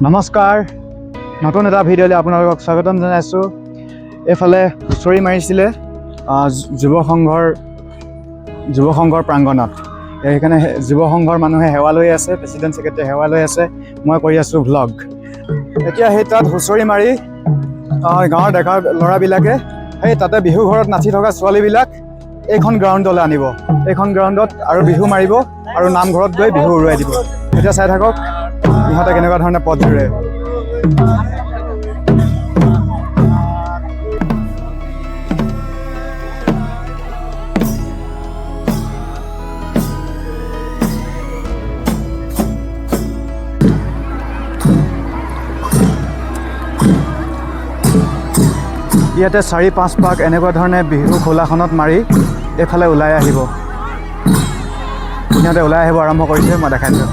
নমস্কাৰ নতুন এটা ভিডিঅ'লৈ আপোনালোকক স্বাগতম জনাইছোঁ। এইফালে হুঁচৰি মাৰিছিলে যুৱ সংঘৰ প্ৰাংগণত। সেইকাৰণে যুৱ সংঘৰ মানুহে সেৱা লৈ আছে, প্ৰেচিডেণ্ট ছেক্ৰেটাৰী সেৱা লৈ আছে। মই কৰি আছোঁ ভ্লগ। এতিয়া সেই তাত হুঁচৰি মাৰি গাঁৱৰ ডেকা ল'ৰাবিলাকে সেই তাতে বিহু ঘৰত নাচি থকা ছোৱালীবিলাক এইখন গ্ৰাউণ্ডলৈ আনিব। এইখন গ্ৰাউণ্ডত আৰু বিহু মাৰিব আৰু নামঘৰত গৈ বিহু উৰুৱাই দিব। এতিয়া চাই থাকক ইহঁতে কেনেকুৱা ধৰণে পথ জুৰে। ইয়াতে ৪-৫ পাক এনেকুৱা ধৰণে বিহু খোলাখনত মাৰি এইফালে ওলাই আহিব। সিহঁতে ওলাই আহিব আৰম্ভ কৰিছে, মই দেখাইছোঁ।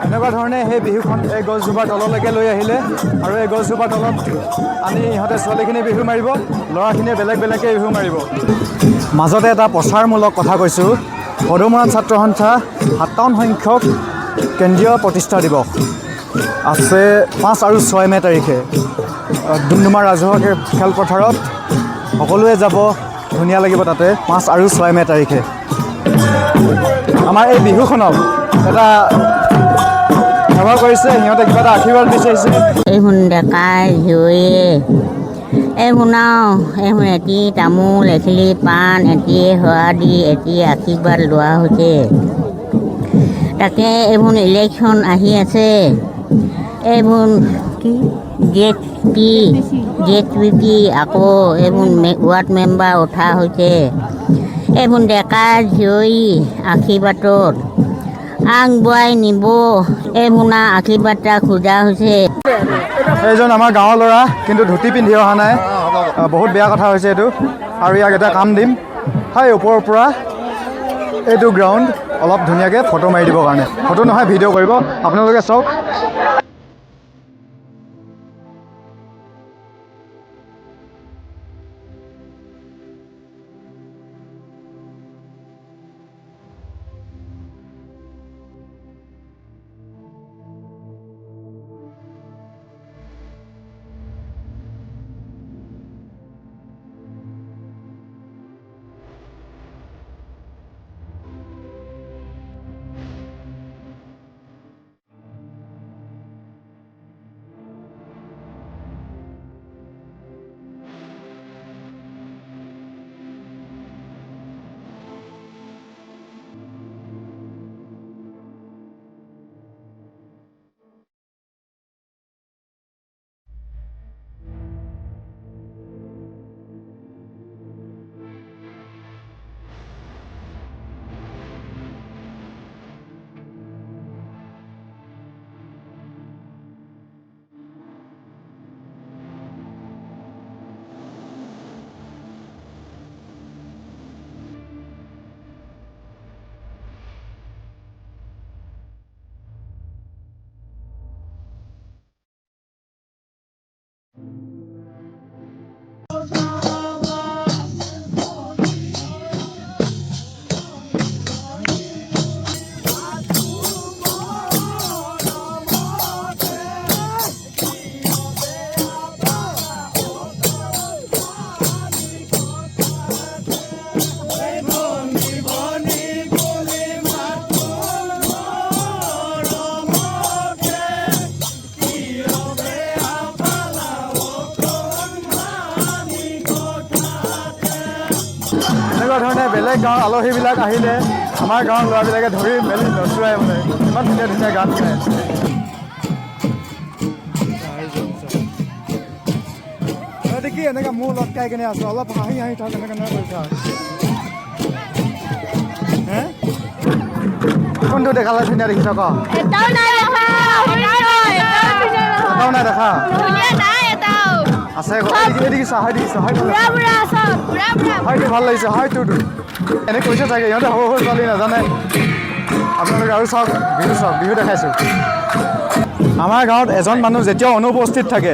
এনেকুৱা ধৰণে সেই বিহুখন এই গছজোপাৰ তললৈকে লৈ আহিলে আৰু এই গছজোপাৰ তলত আনি ইহঁতে ছোৱালীখিনি বিহু মাৰিব, ল'ৰাখিনিয়ে বেলেগ বেলেগকৈ বিহু মাৰিব। মাজতে এটা প্ৰচাৰমূলক কথা কৈছোঁ। পদুমৰাণ ছাত্ৰ সন্থা ৫৭ সংখ্যক কেন্দ্ৰীয় প্ৰতিষ্ঠা দিৱস আছে ৫ আৰু ৬ মে' তাৰিখে ডুমডুমা ৰাজহুৱা খেলপথাৰত। সকলোৱে যাব, ধুনীয়া লাগিব তাতে ৫ আৰু ৬ মে' তাৰিখে। আমাৰ এই বিহুখনক এটা সেৱা কৰিছে, সিহঁতে কিবা এটা আশীৰ্বাদ বিচাৰিছে। এইখন ডেকাই জীয়ৰীয়ে এইখন এইখন এটি তামোল, এখিলি পাণ, এটিয়ে সেৱা দি এটি আশীৰ্বাদ লোৱা হৈছে। তাকে এইবোৰ ইলেকশ্যন আহি আছে, এইবোৰ কি জেট আকৌ এইবোৰ ৱাৰ্ড মেম্বাৰ উঠা হৈছে। এইবোৰ ডেকা জীয়ৰী আশীৰ্বাদত আগবঢ়াই নিব, এইবোৰ আশীৰ্বাদ খোজা হৈছে। এইজন আমাৰ গাঁৱৰ ল'ৰা, কিন্তু ধুতি পিন্ধি অহা নাই, বহুত বেয়া কথা হৈছে এইটো। আৰু ইয়াক এটা কাম দিম, হয় ওপৰৰ পৰা এইটো গ্ৰাউণ্ড অলপ ধুনীয়াকৈ ফটো মাৰি দিবৰ কাৰণে, ফটো নহয় ভিডিঅ' কৰিব। আপোনালোকে চাওক। বেলেগ গাঁৱৰ আলহীবিলাক আহিলে আমাৰ গাঁৱৰ ল'ৰাবিলাকে ধৰি মেলি নচুৱাই মানে ইমান ধুনীয়া ধুনীয়া গান গায়। কি এনেকৈ মোৰ লটকাই কিনে আছোঁ অলপ হাঁহি হাঁহি থাক এনেকৈ নহয় কৈছা হে কোনটো দেখালে ধুনীয়া দেখিছ ক এটাও নাই দেখা আছে দেখিছা হয় দেখিছা হয়তো ভাল লাগিছে হয়তো এনে কৈছে চাগে ইহঁতে সৰু সৰু ছোৱালী নাজানে আপোনালোকে আৰু চাওক বিহু দেখাইছোঁ আমাৰ গাঁৱত এজন মানুহ যেতিয়াও অনুপস্থিত থাকে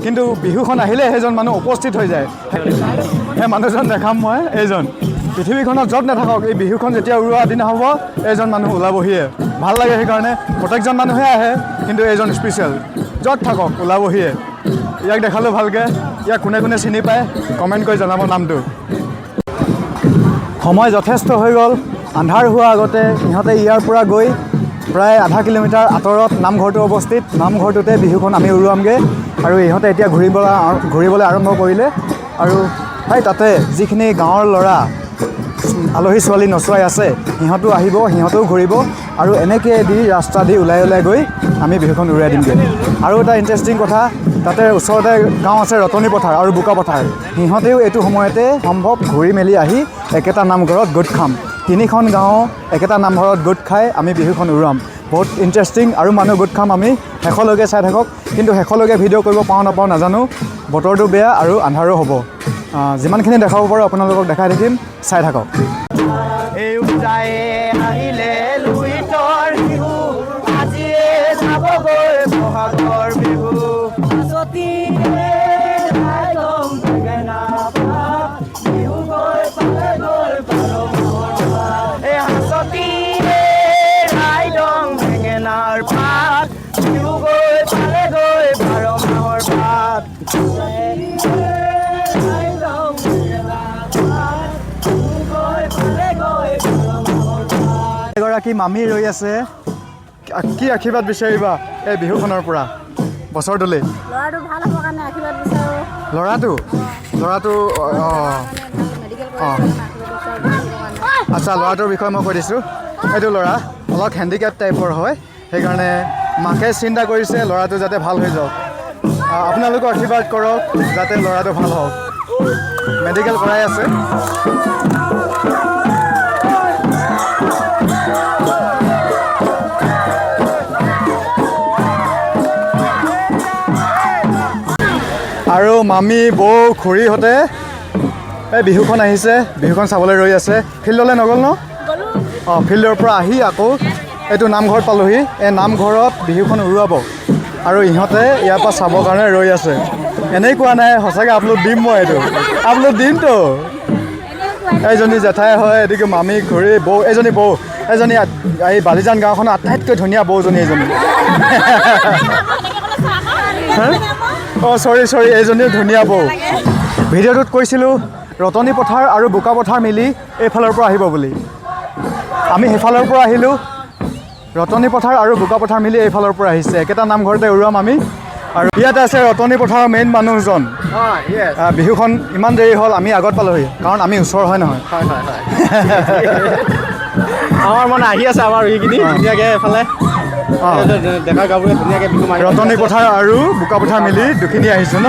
কিন্তু বিহুখন আহিলে সেইজন মানুহ উপস্থিত হৈ যায় সেই মানুহজন দেখাম মই এইজন পৃথিৱীখনত য'ত নাথাকক এই বিহুখন যেতিয়া উৰুৱা দিনা হ'ব এইজন মানুহ ওলাবহিয়ে ভাল লাগে সেইকাৰণে প্ৰত্যেকজন মানুহে আহে কিন্তু এইজন স্পেচিয়েল য'ত থাকক ওলাবহিয়ে ইয়াক দেখালোঁ ভালকৈ ইয়াক কোনে কোনে চিনি পায় কমেণ্ট কৰি জনাব নামটো সময় যথেষ্ট হৈ গ'ল আন্ধাৰ হোৱাৰ আগতে ইহঁতে ইয়াৰ পৰা গৈ প্ৰায় আধা কিলোমিটাৰ আঁতৰত নামঘৰটো অৱস্থিত নামঘৰটোতে বিহুখন আমি উৰুৱামগৈ আৰু ইহঁতে এতিয়া ঘূৰিবলৈ আৰম্ভ কৰিলে আৰু সেই তাতে যিখিনি গাঁৱৰ ল'ৰা আলহী ছোৱালী নচুৱাই আছে সিহঁতো আহিব সিহঁতেও ঘূৰিব আৰু এনেকৈ ৰাস্তা দি ওলাই গৈ আমি বিহুখন উৰুৱাই দিমগৈ আৰু এটা ইণ্টাৰেষ্টিং কথা তাতে ওচৰতে গাঁও আছে ৰতনী পথাৰ আৰু বোকা পথাৰ সিহঁতেও এইটো সময়তে সম্ভৱ ঘূৰি মেলি আহি একেটা নামঘৰত গোট খাম তিনিখন গাঁও একেটা নামঘৰত গোট খাই আমি বিহুখন উৰুৱাম বহুত ইণ্টাৰেষ্টিং আৰু মানুহ গোট খাম আমি শেষলৈকে চাই থাকক কিন্তু শেষলৈকে ভিডিঅ' কৰিব পাওঁ নাপাওঁ নাজানো বতৰটো বেয়া আৰু আন্ধাৰো হ'ব যিমানখিনি দেখাব পাৰোঁ আপোনালোকক দেখাই থাকিম চাই থাকক এই আহিলে লুইতৰ বিহু আজিয়ে যাবগৈ বহাগৰ বিহু এগৰাকী মামী ৰৈ আছে কি আশীৰ্বাদ বিচাৰিবা এই বিহুখনৰ পৰা বছৰটোলৈ ল'ৰাটো ভাল হ'বৰ কাৰণে আশীৰ্বাদ বিচাৰোঁ ল'ৰাটো আচ্ছা ল'ৰাটোৰ বিষয়ে মই কৈ দিছোঁ এইটো ল'ৰা অলপ হেণ্ডিকেপ টাইপৰ হয় সেইকাৰণে মাকে চিন্তা কৰিছে ল'ৰাটো যাতে ভাল হৈ যাওক আপোনালোকেও আশীৰ্বাদ কৰক যাতে ল'ৰাটো ভাল হওক মেডিকেল কৰাই আছে আৰু মামী বৌ খুৰীহঁতে এই বিহুখন আহিছে বিহুখন চাবলৈ ৰৈ আছে ফিল্ডলৈ নগ'ল ন ফিল্ডৰ পৰা আহি আকৌ এইটো নামঘৰত পালোহি এই নামঘৰত বিহুখন উৰুৱাব আৰু ইহঁতে ইয়াৰ পৰা চাবৰ কাৰণে ৰৈ আছে এনেই কোৱা নাই সঁচাকৈ আপলোড দিম মই এইটো আপলোড দিমতো এইজনী জেঠাই হয় এদিকে মামী খুৰী বৌ এজনী এই বালিজান গাঁওখনৰ আটাইতকৈ ধুনীয়া বৌজনী এইজনী চৰি এইজনীও ধুনীয়া বৌ ভিডিঅ'টোত কৈছিলোঁ ৰতনী পথাৰ আৰু বোকা পথাৰ মিলি এইফালৰ পৰা আহিব বুলি আমি সেইফালৰ পৰা আহিলোঁ ৰতনী পথাৰ আৰু বোকা পথাৰ মিলি এইফালৰ পৰা আহিছে একেটা নামঘৰতে উৰুৱাম আমি আৰু ইয়াতে আছে ৰতনী পথাৰৰ মেইন মানুহজন বিহুখন ইমান দেৰি হ'ল আমি আগত পালোহি কাৰণ আমি ওচৰ হয় নহয় আমাৰ মানে আহি আছে আমাৰ এইখিনি ধুনীয়াকৈ এফালে ডেকা গাভৰুৱে ধুনীয়াকৈ বিহু মাৰি ৰতনী পথাৰ আৰু বোকা পথাৰ মিলি দুখিনি আহিছোঁ ন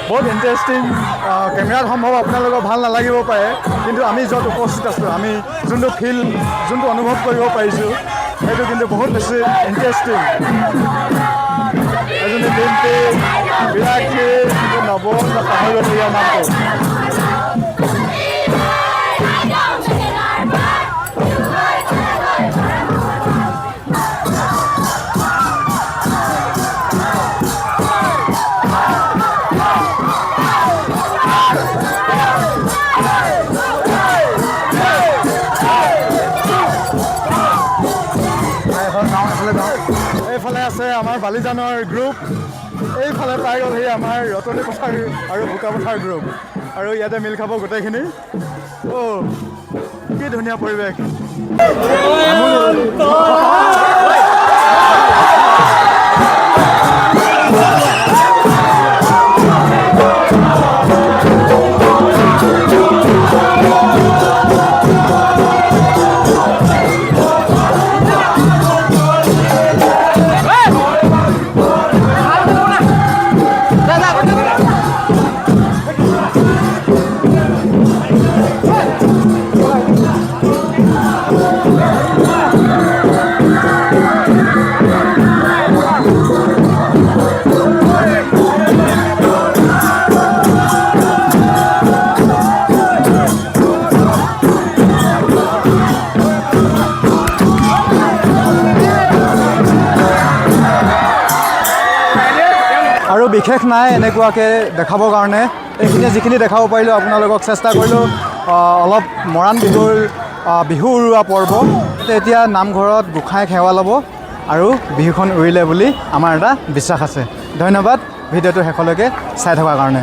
বহুত ইণ্টাৰেষ্টিং কেমেৰাত সম্ভৱ আপোনালোকৰ ভাল নালাগিব পাৰে কিন্তু আমি য'ত উপস্থিত আছোঁ আমি যোনটো ফিল যোনটো অনুভৱ কৰিব পাৰিছোঁ সেইটো কিন্তু বহুত বেছি ইণ্টাৰেষ্টিং এজনী লিম্পী বিৰাক্ষী নৱম পাহৰি গ'লো ইয়াৰ নামটো এইফালে আছে আমাৰ বালিজানৰ গ্ৰুপ এইফালে পাই গ'ল সেই আমাৰ ৰতনী পথাৰ আৰু বোকা পথাৰ গ্ৰুপ আৰু ইয়াতে মিল খাব গোটেইখিনি কি ধুনীয়া পৰিৱেশ আৰু বিশেষ নাই এনেকুৱাকৈ দেখাবৰ কাৰণে এইখিনি যিখিনি দেখাব পাৰিলোঁ আপোনালোকক চেষ্টা কৰিলোঁ অলপ মৰাণ বিহু উৰুৱা পৰ্ব এতিয়া নামঘৰত গোঁসাই সেৱা ল'ব আৰু বিহুখন উৰিলে বুলি আমাৰ এটা বিশ্বাস আছে ধন্যবাদ ভিডিঅ'টো শেষলৈকে চাই থকাৰ কাৰণে